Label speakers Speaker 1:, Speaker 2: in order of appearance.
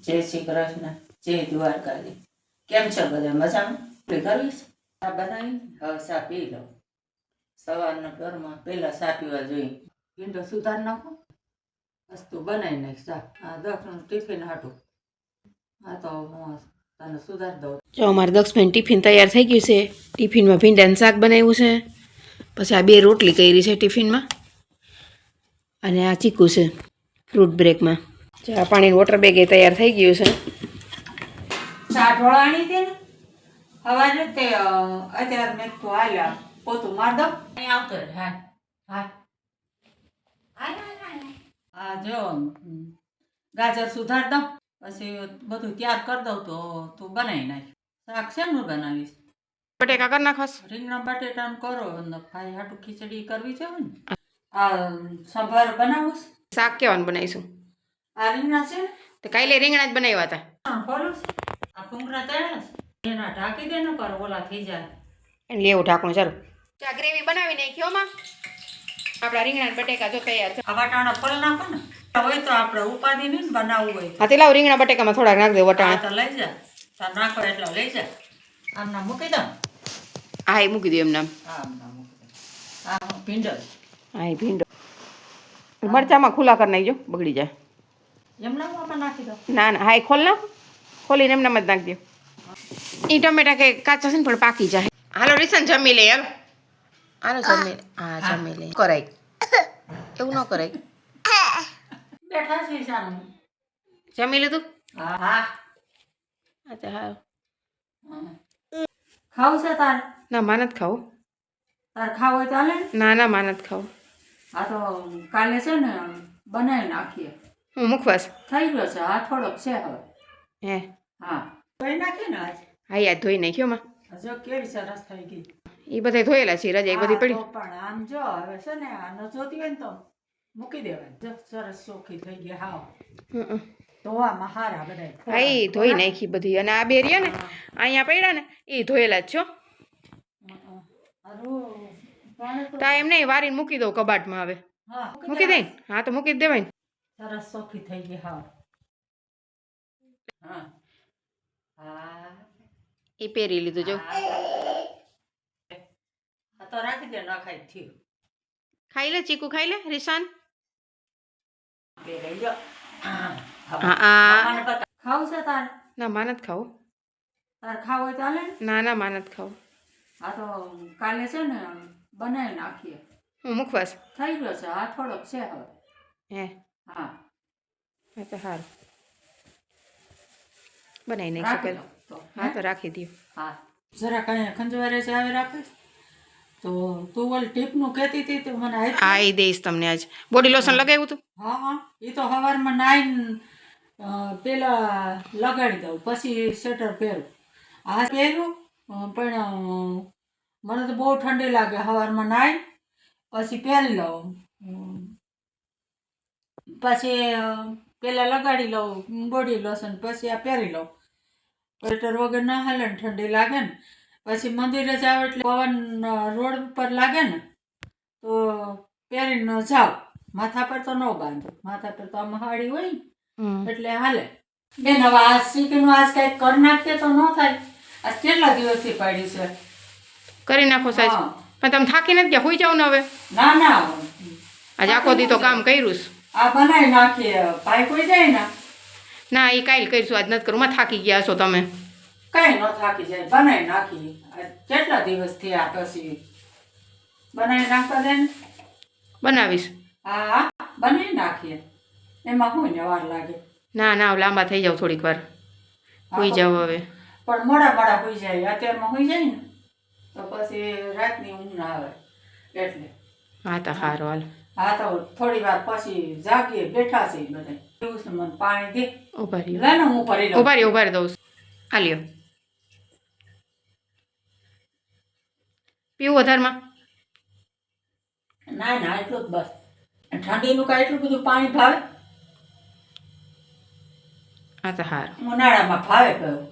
Speaker 1: જય શ્રી કૃષ્ણ, જય દ્વારકાજી. કેમ છો બધા? મજામાં? કરવીશ ચા બનાવી, હવે ચા પી લો. સવારના ઘરમાં પહેલા ચા પીવા જોઈએ. ભીંડો સુધાર નાખો, વસ્તુ બનાવી નાખ ચા. આ દક્ષનું ટિફિન હાટું. હા તો હું તને સુધાર દઉં.
Speaker 2: જો અમારે દક્ષબેન ટિફિન તૈયાર થઈ ગયું છે. ટિફિનમાં ભીંડાનું શાક બનાવ્યું છે, પછી આ 2 રોટલી કરી છે ટિફિનમાં, અને આ ચીકુ છે ફ્રૂટ બ્રેકમાં. ચા પાણીનું વોટર બેગ એ તૈયાર થઈ ગયું છે.
Speaker 1: ચા ઢોળાણી હતી ને હવારે તે અત્યારે મેં તો હાલ્યા પોતું માર દઉં. અહીં આવતો રહે. હા હા હા જો ગાજર સુધાર દઉં, પછી બધું તૈયાર કરી દઉં તો તું બનાવી નાખ. શાક શેનું બનાવીશ?
Speaker 2: બટેકા કરી નાખસ.
Speaker 1: રીંગણા બટેટાનું કરો ને ભાઈ હાટું ખીચડી કરવી છે ને. આ સંભાર બનાવું
Speaker 2: શાક કેવાનું બનાવીશું?
Speaker 1: આ રીંગણા છે ને
Speaker 2: તો કાલે રીંગણા જ બનાવ્યા હતા.
Speaker 1: ખોલું આ ભૂંગળા તળ્યા છે એના ઢાંકી દે ને કરો ઓલા થઈ જાય
Speaker 2: એટલે એવું ઢાંકણું ચાલો. ચા ગ્રેવી બનાવી નાખી માં. આપણા રીંગણા બટેકા જો તૈયાર છે.
Speaker 1: આ વટાણા પલ નાખો ને હોય તો આપણે ઉપાધિ નહીં બનાવવું હોય.
Speaker 2: હા તે લાવ રીંગણા બટેકામાં થોડાક નાખ દે વટાણા.
Speaker 1: તો લઈ જા તાર નાખો એટલે લઈ જા. આમ ના મૂકી દો.
Speaker 2: હા એ મૂકી દો એમ નામ.
Speaker 1: આમ ના મૂકી દો. આ ભીંડો.
Speaker 2: હા એ ભીંડો મરચામાં ખુલ્લા કરી નાખજો, બગડી જાય.
Speaker 1: એમના આમાં નાખી દો.
Speaker 2: ના ના હા એ ખોલ નાખ, ખોલીને એમનામ જ નાખી દો. એ ટમેટા કે કાચા છે ને પણ પાકી જાય. હાલો રીસન જમી લે. હાલો હાલો જમી લે. હા જમી લે. કરાય એવું ન કરાય.
Speaker 1: બેઠા છે સામે.
Speaker 2: જમી લીધું?
Speaker 1: હા હા
Speaker 2: અચ્છા હા.
Speaker 1: ખાવું છે તાર?
Speaker 2: ના માનત ખાવું.
Speaker 1: તાર ખાવું હોય તો હાલે.
Speaker 2: ના ના માનત ખાવું.
Speaker 1: હા તો કાલે છે ને બનાવી નાખીએ.
Speaker 2: હું મુખવાસ
Speaker 1: થઈ ગયો છે. હા થોડોક છે હવે.
Speaker 2: હે
Speaker 1: હા ધોઈ નાખીએ ને આજ.
Speaker 2: હા યાદ ધોઈ નાખ્યો માં.
Speaker 1: જો કેવી સરસ થઈ ગઈ.
Speaker 2: એ બધા ધોયેલા છે રજા એ બધી પડી.
Speaker 1: પણ આમ જો હવે છે ને આનો જોતી હોય ને તો મૂકી દેવાય. જો સરસ ચોખ્ખી થઈ ગઈ. હાવ ધોવામાં હારા બધા.
Speaker 2: હા એ ધોઈ નાખી બધી. અને આ બે રહ્યા ને અહીંયા પડ્યા ને એ ધોયેલા જ છો. તા એમ નહીં વારીને મૂકી દઉં કબાટમાં. હવે મૂકી દઈ. હા તો મૂકી જ દેવાય ને.
Speaker 1: સરસ ચોખ્ખી થઈ ગઈ. હાવ હા હા
Speaker 2: એ પહેરી લીધું જો.
Speaker 1: તો રાખી દે. ન ખાઈ થયું.
Speaker 2: ખાઈ લે ચીકુ, ખાઈ લે રીશાન.
Speaker 1: હા ખાવું છે તાર?
Speaker 2: ના માનત ખાવું.
Speaker 1: તાર ખાવું હોય તો હાલે.
Speaker 2: ના ના માનત ખાવું.
Speaker 1: હા તો કાલે છે ને બનાવી નાખીએ.
Speaker 2: હું મુખવાસ
Speaker 1: થઈ ગયો છે. હા થોડોક છે હવે.
Speaker 2: હે
Speaker 1: હા
Speaker 2: તો સારું બનાવી નાખીશું કાલે. હા તો રાખી દો.
Speaker 1: હા જરા કઈ ખંજવારે છે આવે રાખે તો તું ઓલ ટીપનું કહેતી હતી તો મને
Speaker 2: હા એ દઈશ તમને. આજ બોડી લોશન લગાવ્યું હતું.
Speaker 1: હા હા એ તો સવારમાં નાઈને પેલા લગાડી દઉં પછી સ્વેટર પહેરું. આ પહેરું પણ મને તો બહુ ઠંડી લાગે. સવારમાં નાઈ પછી પહેરી લઉં, પછી પેલા લગાડી લઉં બોડી લોશન, પછી આ પહેરી લઉં. સ્વેટર વગર ના હાલે ને ઠંડી લાગે ને. પછી મંદિરે જાવ એટલે પવન રોડ ઉપર લાગે ને તો પહેરીને જાવ. માથા પર તો ન બાંધો. માથા પર તો આમાં હાડી હોય ને એટલે હાલે. બેન હવે આ સીટીનું આજ કંઈક કરી નાખીએ તો ન થાય. આજ કેટલા દિવસથી પાડ્યું છે.
Speaker 2: કરી નાખો સાહેબ. પણ તમે થાકી નથી ગયા? હોઈ જાવ ને હવે.
Speaker 1: ના ના
Speaker 2: આજે આખો દી તો કામ કર્યું.
Speaker 1: આ બનાવી નાખીએ. ભાઈ કોઈ જાય ને.
Speaker 2: ના એ કાલે કરીશું, આજ નથી કરું. માં થાકી ગયા છો તમે.
Speaker 1: કઈ ન થાકી જાય. બનાવી નાખી. કેટલા દિવસ થયા પછી બનાવી નાખવા દે ને.
Speaker 2: બનાવીશ.
Speaker 1: હા હા બનાવી નાખીએ. એમાં શું ને વાર લાગે.
Speaker 2: ના ના લાંબા થઈ જાવ થોડીક વાર. હોઈ જાવ હવે.
Speaker 1: પણ મોડા મોડા હોઈ જાય. અત્યારમાં હોઈ જાય ને તો પછી રાતની ઊંઘ ના આવે એટલે.
Speaker 2: હા તો સારું હાલ.
Speaker 1: હા તો થોડી વાર પછી જાગીએ. બેઠા છે બધા. એવું છે. મને પાણી દે.
Speaker 2: ઉભા રહ્યો.
Speaker 1: લે ને હું ભરી લઉં.
Speaker 2: ઉભા રહી દઉં. આ લ્યો પીવું વધારમાં?
Speaker 1: ના ના એટલું જ બસ. ઠંડીનું કાંઈ એટલું બધું પાણી ભાવે?
Speaker 2: હા તો સારું.
Speaker 1: ઉનાળામાં ભાવે કયું.